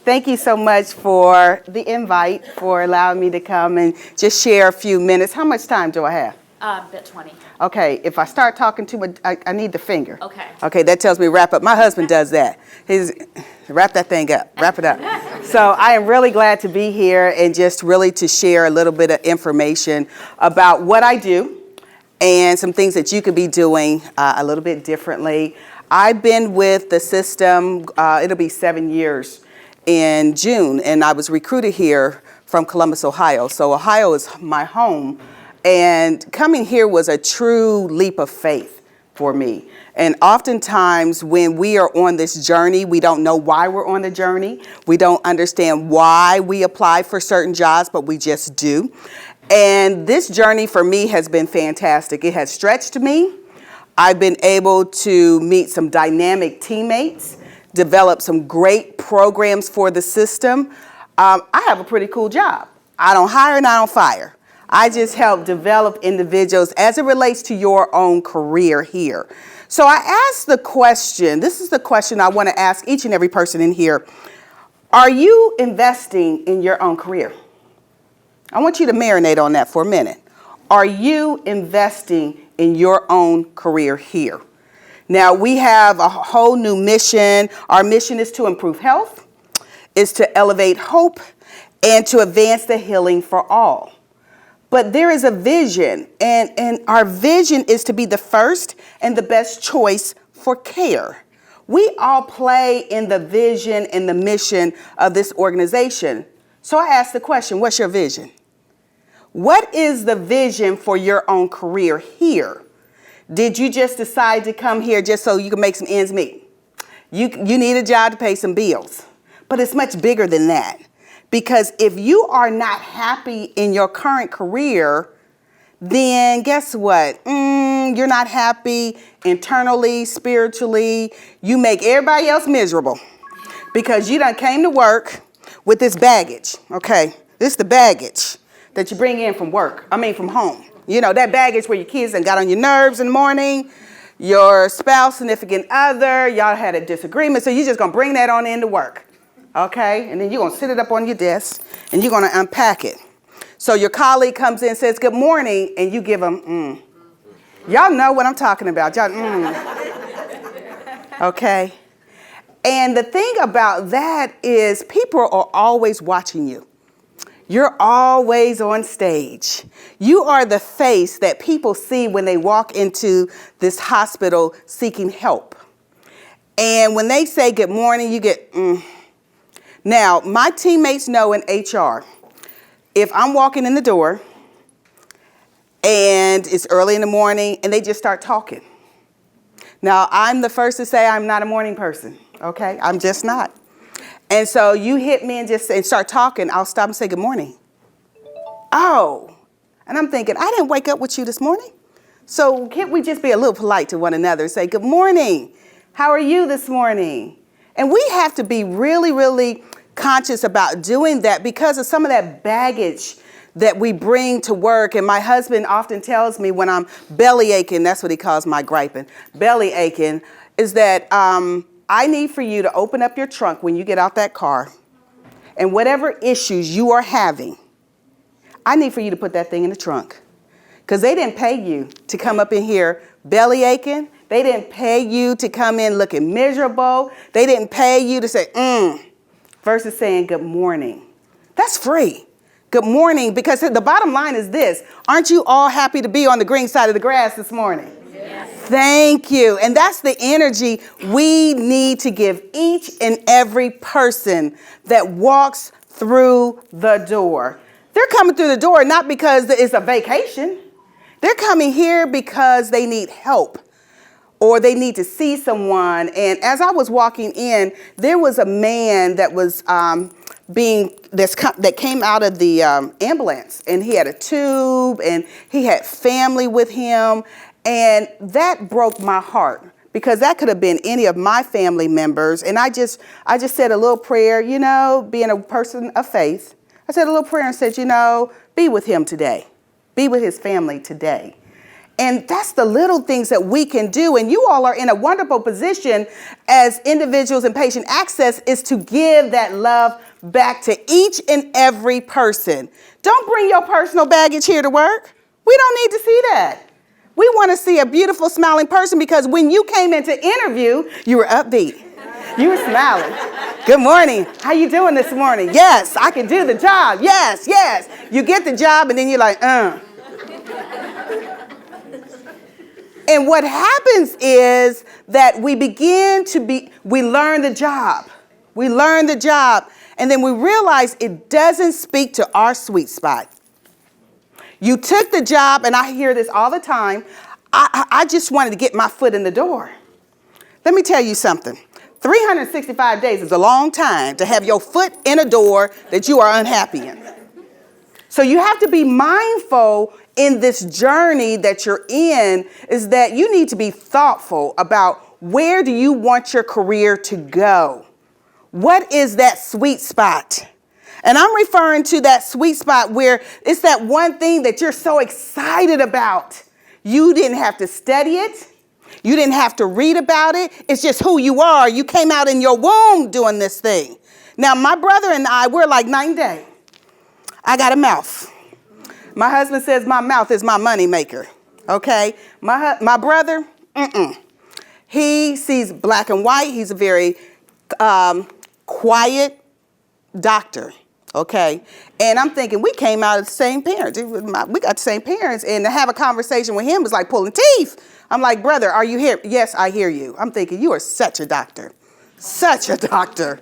Thank you so much for the invite, for allowing me to come and just share a few minutes. How much time do I have? Bit 20. Okay, if I start talking too much, I need the finger. Okay. Okay, that tells me wrap up. My husband does that. He's wrap that thing up, wrap it up. So I am really glad to be here and just really to share a little bit of information about what I do and some things that you could be doing a little bit differently. I've been with the system, it'll be 7 years in June, and I was recruited here from Columbus, Ohio. So Ohio is my home, and coming here was a true leap of faith for me. And oftentimes when we are on this journey, we don't know why we're on the journey. We don't understand why we apply for certain jobs, but we just do. And this journey for me has been fantastic. It has stretched me. I've been able to meet some dynamic teammates, develop some great programs for the system. I have a pretty cool job. I don't hire and I don't fire. I just help develop individuals as it relates to your own career here. So I asked the question, this is the question I want to ask each and every person in here. Are you investing in your own career? I want you to marinate on that for a minute. Are you investing in your own career here? Now, we have a whole new mission. Our mission is to improve health, is to elevate hope, and to advance the healing for all. But there is a vision, and our vision is to be the first and the best choice for care. We all play in the vision and the mission of this organization. So I asked the question, what's your vision? What is the vision for your own career here? Did you just decide to come here just so you can make some ends meet? You need a job to pay some bills. But it's much bigger than that. Because if you are not happy in your current career, then guess what? You're not happy internally, spiritually. You make everybody else miserable because you done came to work with this baggage. Okay, this is the baggage that you bring in from from home. You know, that baggage where your kids done got on your nerves in the morning, your spouse, significant other, y'all had a disagreement, so you're just gonna bring that on into work, okay? And then you're gonna sit it up on your desk and you're gonna unpack it. So your colleague comes in and says, good morning, and you give them, Y'all know what I'm talking about, y'all, Okay? And the thing about that is people are always watching you. You're always on stage. You are the face that people see when they walk into this hospital seeking help. And when they say good morning, you get, Now, my teammates know in HR, if I'm walking in the door and it's early in the morning and they just start talking. Now, I'm the first to say I'm not a morning person, okay? I'm just not. And so you hit me and start talking, I'll stop and say good morning. Oh, and I'm thinking, I didn't wake up with you this morning. So can't we just be a little polite to one another and say, good morning, how are you this morning? And we have to be really, really conscious about doing that because of some of that baggage that we bring to work. And my husband often tells me when I'm belly aching, that's what he calls my griping, belly aching, is that I need for you to open up your trunk when you get out that car, and whatever issues you are having, I need for you to put that thing in the trunk. Because they didn't pay you to come up in here belly aching. They didn't pay you to come in looking miserable. They didn't pay you to say, versus saying good morning. That's free. Good morning, because the bottom line is this. Aren't you all happy to be on the green side of the grass this morning? Yes. Thank you. And that's the energy we need to give each and every person that walks through the door. They're coming through the door not because it's a vacation. They're coming here because they need help or they need to see someone. And as I was walking in, there was a man that was that came out of the ambulance, and he had a tube and he had family with him. And that broke my heart because that could have been any of my family members. And I just said a little prayer, you know, being a person of faith. I said a little prayer and said, you know, be with him today. Be with his family today. And that's the little things that we can do. And you all are in a wonderful position as individuals in patient access is to give that love back to each and every person. Don't bring your personal baggage here to work. We don't need to see that. We want to see a beautiful, smiling person because when you came into interview, you were upbeat. You were smiling. Good morning. How you doing this morning? Yes, I can do the job. Yes, yes. You get the job and then you're like, And what happens is that we learn the job. We learn the job. And then we realize it doesn't speak to our sweet spot. You took the job, and I hear this all the time. I just wanted to get my foot in the door. Let me tell you something. 365 days is a long time to have your foot in a door that you are unhappy in. So you have to be mindful in this journey that you're in is that you need to be thoughtful about where do you want your career to go? What is that sweet spot? And I'm referring to that sweet spot where it's that one thing that you're so excited about. You didn't have to study it. You didn't have to read about it. It's just who you are. You came out in your womb doing this thing. Now, my brother and I, we're like night and day. I got a mouth. My husband says my mouth is my money maker, okay? My brother, he sees black and white. He's a very quiet doctor, okay? And I'm thinking, we came out of the same parents. We got the same parents, and to have a conversation with him was like pulling teeth. I'm like, brother, are you here? Yes, I hear you. I'm thinking, you are such a doctor, such a doctor.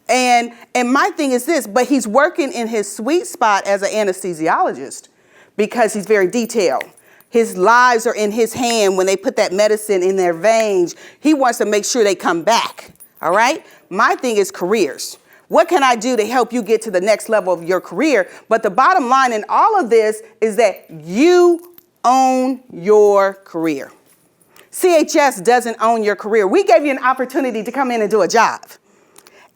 And my thing is this, but he's working in his sweet spot as an anesthesiologist because he's very detailed. His lives are in his hand when they put that medicine in their veins. He wants to make sure they come back, all right? My thing is careers. What can I do to help you get to the next level of your career? But the bottom line in all of this is that you own your career. CHS doesn't own your career. We gave you an opportunity to come in and do a job.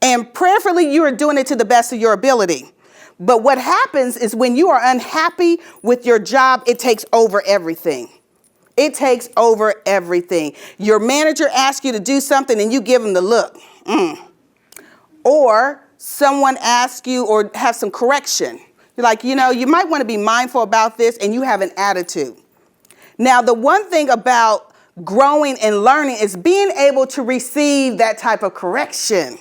And prayerfully, you are doing it to the best of your ability. But what happens is when you are unhappy with your job, it takes over everything. It takes over everything. Your manager asks you to do something and you give them the look. Or someone asks you or have some correction. You're like, you might want to be mindful about this, and you have an attitude. Now, the one thing about growing and learning is being able to receive that type of correction.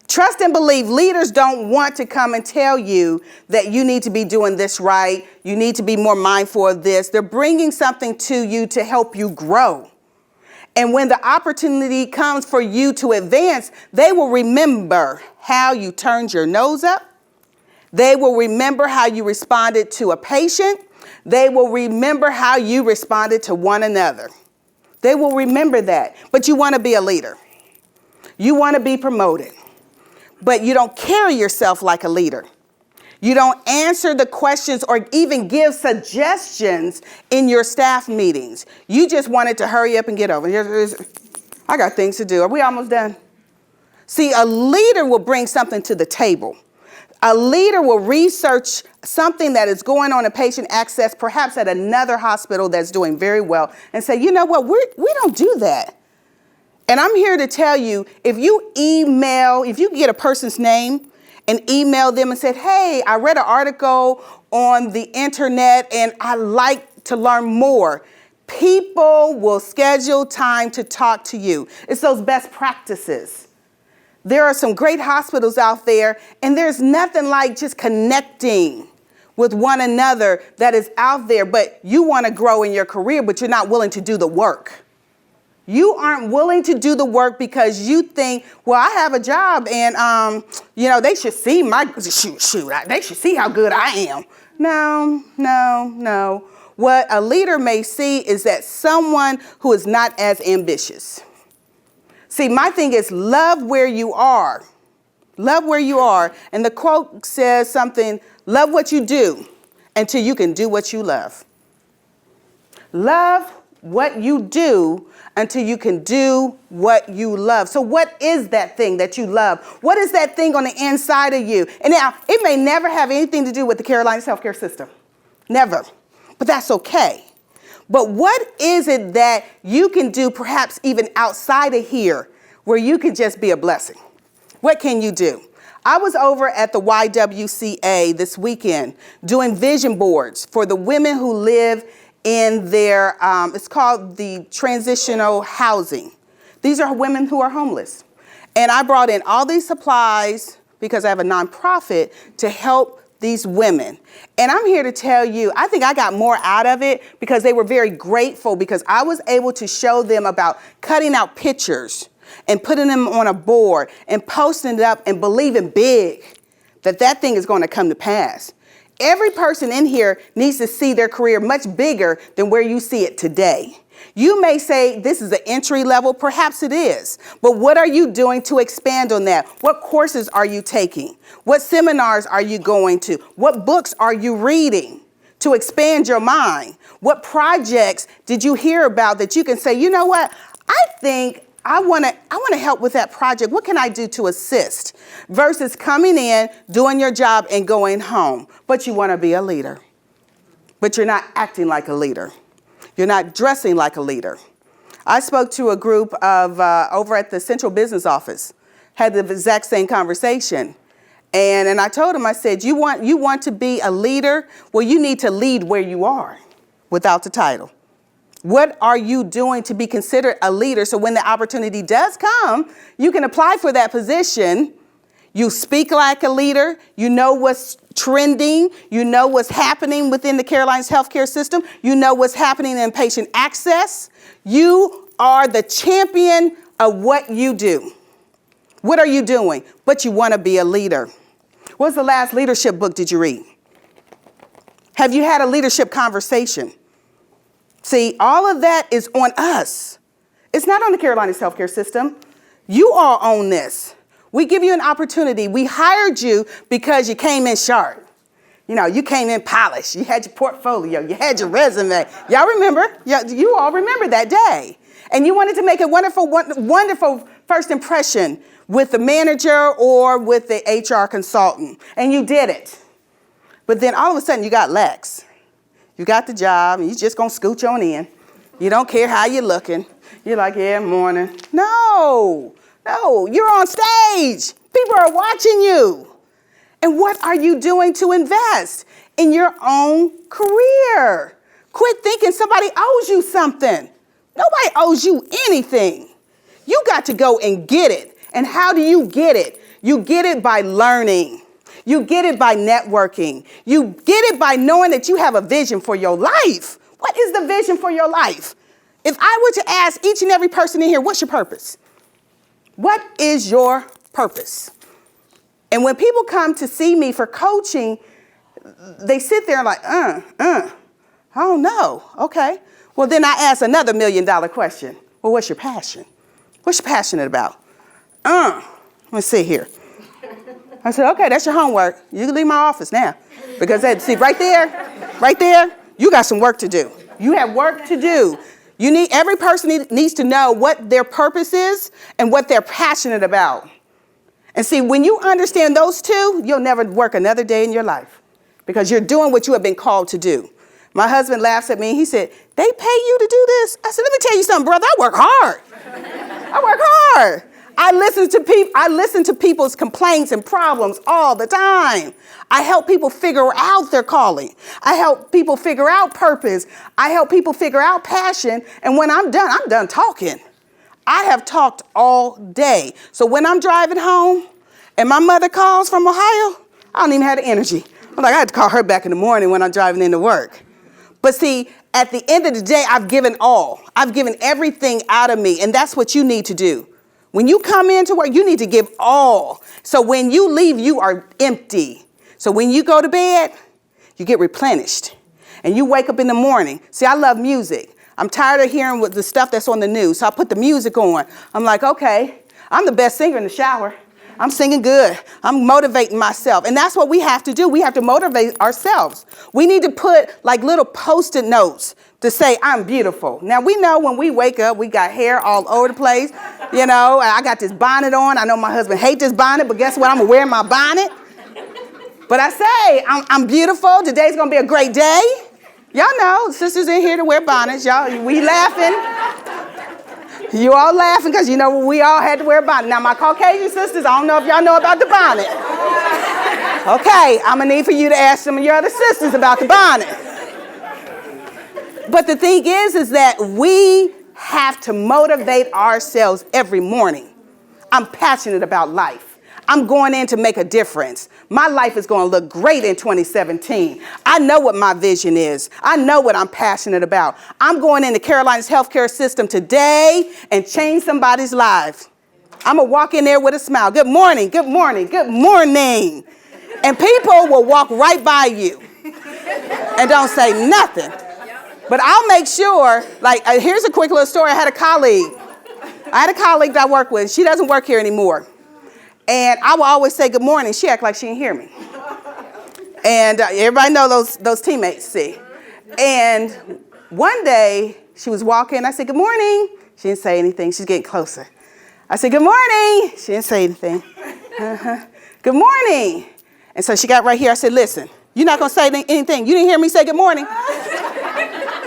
Trust and believe leaders don't want to come and tell you that you need to be doing this right. You need to be more mindful of this. They're bringing something to you to help you grow. And when the opportunity comes for you to advance, they will remember how you turned your nose up. They will remember how you responded to a patient. They will remember how you responded to one another. They will remember that. But you want to be a leader. You want to be promoted. But you don't carry yourself like a leader. You don't answer the questions or even give suggestions in your staff meetings. You just wanted to hurry up and get over. I got things to do. Are we almost done? See, a leader will bring something to the table. A leader will research something that is going on in patient access, perhaps at another hospital that's doing very well, and say, you know what, we don't do that. And I'm here to tell you, if you get a person's name and email them and said, hey, I read an article on the internet and I like to learn more, people will schedule time to talk to you. It's those best practices. There are some great hospitals out there, and there's nothing like just connecting with one another that is out there, but you want to grow in your career, but you're not willing to do the work. You aren't willing to do the work because you think, well, I have a job and, they should see they should see how good I am. No. What a leader may see is that someone who is not as ambitious. See, my thing is love where you are. Love where you are. And the quote says something, love what you do until you can do what you love. Love what you do until you can do what you love. So what is that thing that you love? What is that thing on the inside of you? And now, it may never have anything to do with the Carolinas healthcare system. Never. But that's okay. But what is it that you can do perhaps even outside of here where you can just be a blessing? What can you do? I was over at the YWCA this weekend doing vision boards for the women who live in their, it's called the transitional housing. These are women who are homeless. And I brought in all these supplies because I have a nonprofit to help these women. And I'm here to tell you, I think I got more out of it because they were very grateful because I was able to show them about cutting out pictures and putting them on a board and posting it up and believing big that that thing is going to come to pass. Every person in here needs to see their career much bigger than where you see it today. You may say this is an entry level, perhaps it is, but what are you doing to expand on that? What courses are you taking? What seminars are you going to? What books are you reading to expand your mind? What projects did you hear about that you can say, you know what, I think I want to help with that project. What can I do to assist? Versus coming in, doing your job and going home. But you want to be a leader. But you're not acting like a leader. You're not dressing like a leader. I spoke to a group of over at the Central Business Office, had the exact same conversation. And I told them, I said, you want to be a leader? Well, you need to lead where you are without the title. What are you doing to be considered a leader so when the opportunity does come, you can apply for that position. You speak like a leader. You know what's trending. You know what's happening within the Carolinas healthcare system. You know what's happening in patient access. You are the champion of what you do. What are you doing? But you want to be a leader. What's the last leadership book did you read? Have you had a leadership conversation? See, all of that is on us. It's not on the Carolinas healthcare system. You all own this. We give you an opportunity. We hired you because you came in sharp. You know, you came in polished. You had your portfolio. You had your resume. Y'all remember? You all remember that day. And you wanted to make a wonderful first impression with the manager or with the HR consultant. And you did it. But then all of a sudden you got Lex. You got the job, and you just gonna scooch on in. You don't care how you're looking. You're like, yeah, morning. No, you're on stage. People are watching you. And what are you doing to invest in your own career? Quit thinking somebody owes you something. Nobody owes you anything. You got to go and get it. And how do you get it? You get it by learning. You get it by networking. You get it by knowing that you have a vision for your life. What is the vision for your life? If I were to ask each and every person in here, what's your purpose? What is your purpose? And when people come to see me for coaching, they sit there and like, I don't know. Okay. Well, then I ask another $1 million question. Well, what's your passion? What's you passionate about? Let me see here. I said, okay, that's your homework. You can leave my office now. Because see, right there, you got some work to do. You have work to do. Every person needs to know what their purpose is and what they're passionate about. And see, when you understand those two, you'll never work another day in your life because you're doing what you have been called to do. My husband laughs at me. He said, they pay you to do this? I said, let me tell you something, brother. I work hard. I listen to people's complaints and problems all the time. I help people figure out their calling. I help people figure out purpose. I help people figure out passion. And when I'm done talking. I have talked all day. So when I'm driving home and my mother calls from Ohio, I don't even have the energy. I'm like, I had to call her back in the morning when I'm driving into work. But see, at the end of the day, I've given all. I've given everything out of me. And that's what you need to do. When you come into work, you need to give all. So when you leave, you are empty. So when you go to bed, you get replenished. And you wake up in the morning. See, I love music. I'm tired of hearing the stuff that's on the news. So I put the music on. I'm like, okay, I'm the best singer in the shower. I'm singing good. I'm motivating myself. And that's what we have to do. We have to motivate ourselves. We need to put like little Post-it notes to say, I'm beautiful. Now, we know when we wake up, we got hair all over the place. You know, I got this bonnet on. I know my husband hates this bonnet, but guess what? I'm going to wear my bonnet. But I say, I'm beautiful. Today's going to be a great day. Y'all know, sisters in here to wear bonnets. Y'all, we laughing. You all laughing because you know we all had to wear a bonnet. Now, my Caucasian sisters, I don't know if y'all know about the bonnet. Okay, I'm going to need for you to ask some of your other sisters about the bonnet. But the thing is that we have to motivate ourselves every morning. I'm passionate about life. I'm going in to make a difference. My life is going to look great in 2017. I know what my vision is. I know what I'm passionate about. I'm going into Carolina's healthcare system today and change somebody's life. I'm going to walk in there with a smile. Good morning, good morning, good morning. And people will walk right by you and don't say nothing. But I'll make sure, like, here's a quick little story. I had a colleague that I work with. She doesn't work here anymore. And I will always say good morning. She act like she didn't hear me. And everybody know those teammates, see. And one day she was walking. I said, good morning. She didn't say anything. She's getting closer. I said, good morning. She didn't say anything. Good morning. And so she got right here. I said, listen, you're not going to say anything. You didn't hear me say good morning?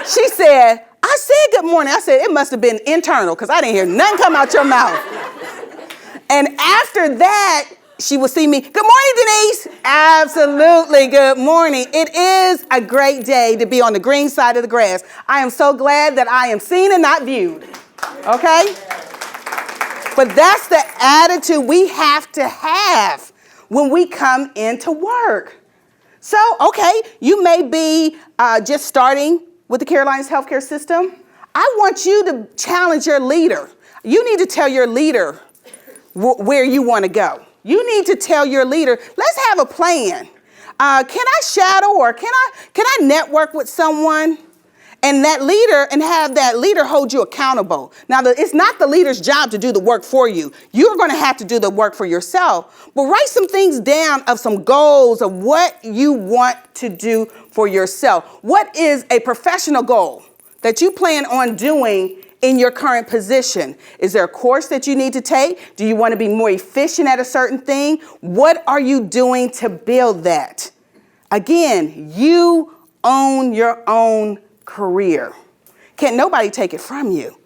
She said, I said good morning. I said, it must have been internal because I didn't hear nothing come out your mouth. And after that, she will see me. Good morning, Denise. Absolutely, good morning. It is a great day to be on the green side of the grass. I am so glad that I am seen and not viewed. Okay? But that's the attitude we have to have when we come into work. So, okay, you may be just starting with the Carolinas healthcare system. I want you to challenge your leader. You need to tell your leader where you want to go. You need to tell your leader, let's have a plan. Can I shadow or can I network with someone and have that leader hold you accountable? Now, it's not the leader's job to do the work for you. You're going to have to do the work for yourself. But write some things down of some goals of what you want to do for yourself. What is a professional goal that you plan on doing in your current position? Is there a course that you need to take? Do you want to be more efficient at a certain thing? What are you doing to build that? Again, you own your own career. Can't nobody take it from you.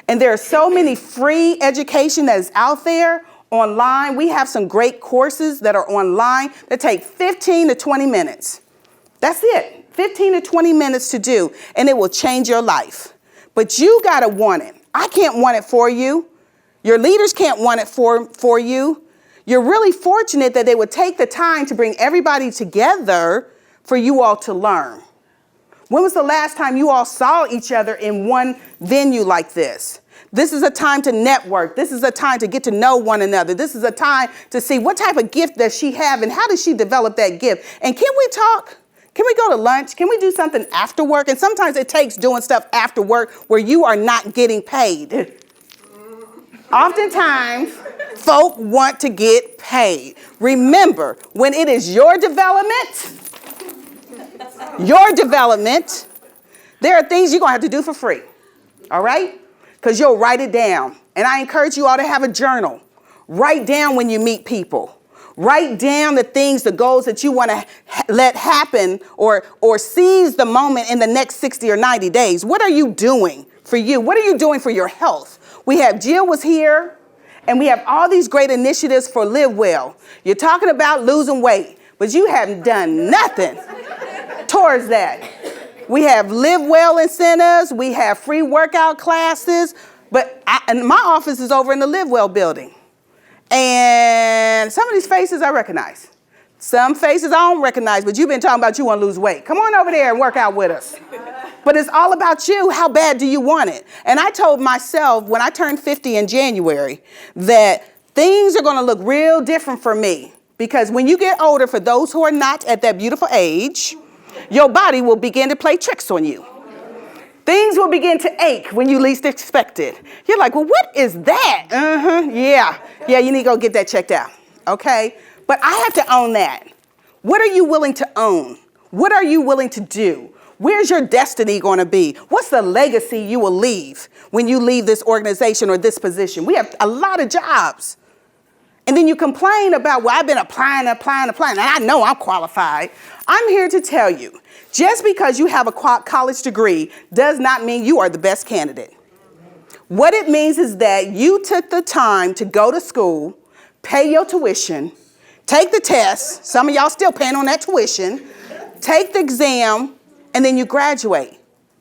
And there are so many free education that is out there online. We have some great courses that are online that take 15 to 20 minutes. That's it. 15 to 20 minutes to do, and it will change your life. But you got to want it. I can't want it for you. Your leaders can't want it for you. You're really fortunate that they would take the time to bring everybody together for you all to learn. When was the last time you all saw each other in one venue like this? This is a time to network. This is a time to get to know one another. This is a time to see what type of gift does she have and how does she develop that gift? And can we talk? Can we go to lunch? Can we do something after work? And sometimes it takes doing stuff after work where you are not getting paid. Oftentimes, folk want to get paid. Remember, when it is your development, there are things you're going to have to do for free. All right? Because you'll write it down. And I encourage you all to have a journal. Write down when you meet people. Write down the things, the goals that you want to let happen or seize the moment in the next 60 or 90 days. What are you doing for you? What are you doing for your health? We have Jill was here, and we have all these great initiatives for Live Well. You're talking about losing weight, but you haven't done nothing towards that. We have Live Well incentives. We have free workout classes. And my office is over in the Live Well building. And some of these faces I recognize. Some faces I don't recognize, but you've been talking about you want to lose weight. Come on over there and work out with us. But it's all about you. How bad do you want it? And I told myself when I turned 50 in January that things are going to look real different for me. Because when you get older, for those who are not at that beautiful age, your body will begin to play tricks on you. Things will begin to ache when you least expect it. You're like, well, what is that? Yeah, you need to go get that checked out, okay? But I have to own that. What are you willing to own? What are you willing to do? Where's your destiny going to be? What's the legacy you will leave when you leave this organization or this position? We have a lot of jobs. And then you complain about, well, I've been applying, and I know I'm qualified. I'm here to tell you, just because you have a college degree does not mean you are the best candidate. What it means is that you took the time to go to school, pay your tuition, take the test. Some of y'all still paying on that tuition. Take the exam, and then you graduate.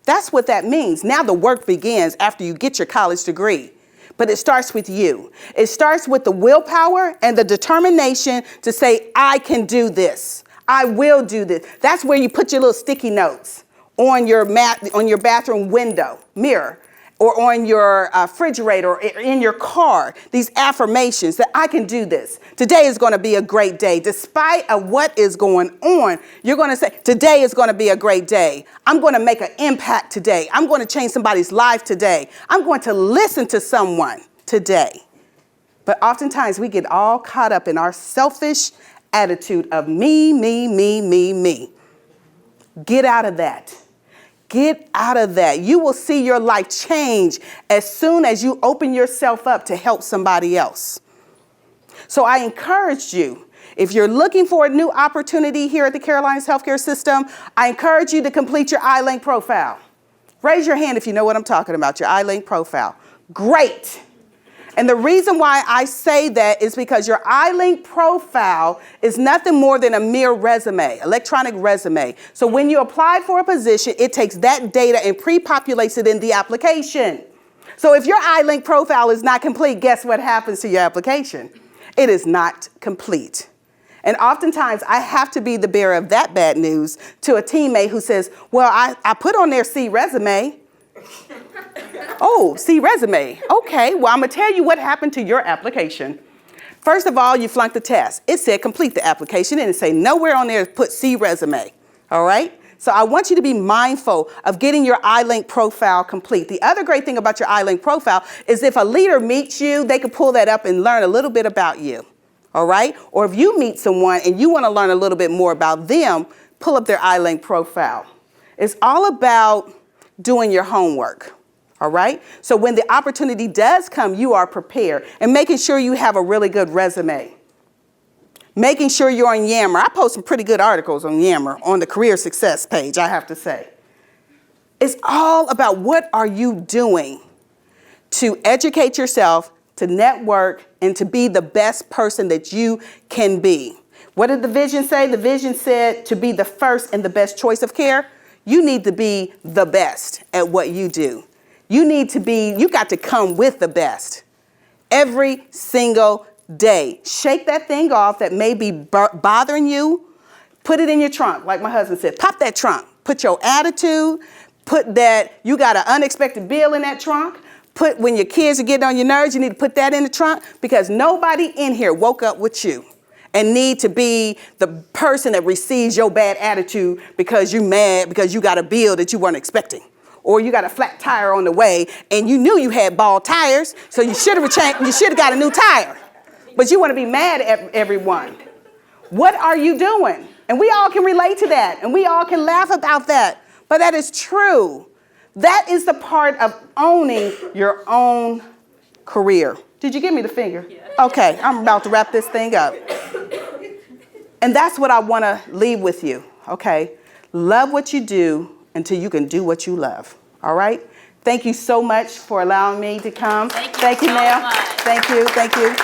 That's what that means. Now the work begins after you get your college degree. But it starts with you. It starts with the willpower and the determination to say, I can do this. I will do this. That's where you put your little sticky notes on your bathroom window, mirror, or on your refrigerator, or in your car. These affirmations that I can do this. Today is going to be a great day. Despite of what is going on, you're going to say, today is going to be a great day. I'm going to make an impact today. I'm going to change somebody's life today. I'm going to listen to someone today. But oftentimes we get all caught up in our selfish attitude of me, me, me, me, me. Get out of that. Get out of that. You will see your life change as soon as you open yourself up to help somebody else. So I encourage you, if you're looking for a new opportunity here at the Carolinas Healthcare System, I encourage you to complete your iLink profile. Raise your hand if you know what I'm talking about, your iLink profile. Great. And the reason why I say that is because your iLink profile is nothing more than a mere resume, electronic resume. So when you apply for a position, it takes that data and pre-populates it in the application. So if your iLink profile is not complete, guess what happens to your application? It is not complete. And oftentimes I have to be the bearer of that bad news to a teammate who says, well, I put on there C resume. Oh, see resume. Okay, well, I'm going to tell you what happened to your application. First of all, you flunked the test. It said complete the application, and it say nowhere on there put C resume. All right? So I want you to be mindful of getting your iLink profile complete. The other great thing about your iLink profile is if a leader meets you, they can pull that up and learn a little bit about you. All right? Or if you meet someone and you want to learn a little bit more about them, pull up their iLink profile. It's all about doing your homework. All right? So when the opportunity does come, you are prepared. And making sure you have a really good resume. Making sure you're on Yammer. I post some pretty good articles on Yammer on the career success page, I have to say. It's all about what are you doing to educate yourself, to network, and to be the best person that you can be. What did the vision say? The vision said to be the first and the best choice of care. You need to be the best at what you do. You got to come with the best every single day. Shake that thing off that may be bothering you. Put it in your trunk. Like my husband said, pop that trunk. Put your attitude, put that you got an unexpected bill in that trunk. Put when your kids are getting on your nerves, you need to put that in the trunk because nobody in here woke up with you and need to be the person that receives your bad attitude because you're mad because you got a bill that you weren't expecting. Or you got a flat tire on the way and you knew you had bald tires, so you should have got a new tire. But you want to be mad at everyone. What are you doing? And we all can relate to that, and we all can laugh about that. But that is true. That is the part of owning your own career. Did you give me the finger? Yeah. Okay, I'm about to wrap this thing up. And that's what I want to leave with you, okay? Love what you do until you can do what you love, all right? Thank you so much for allowing me to come. Thank you, Mel. Thank you.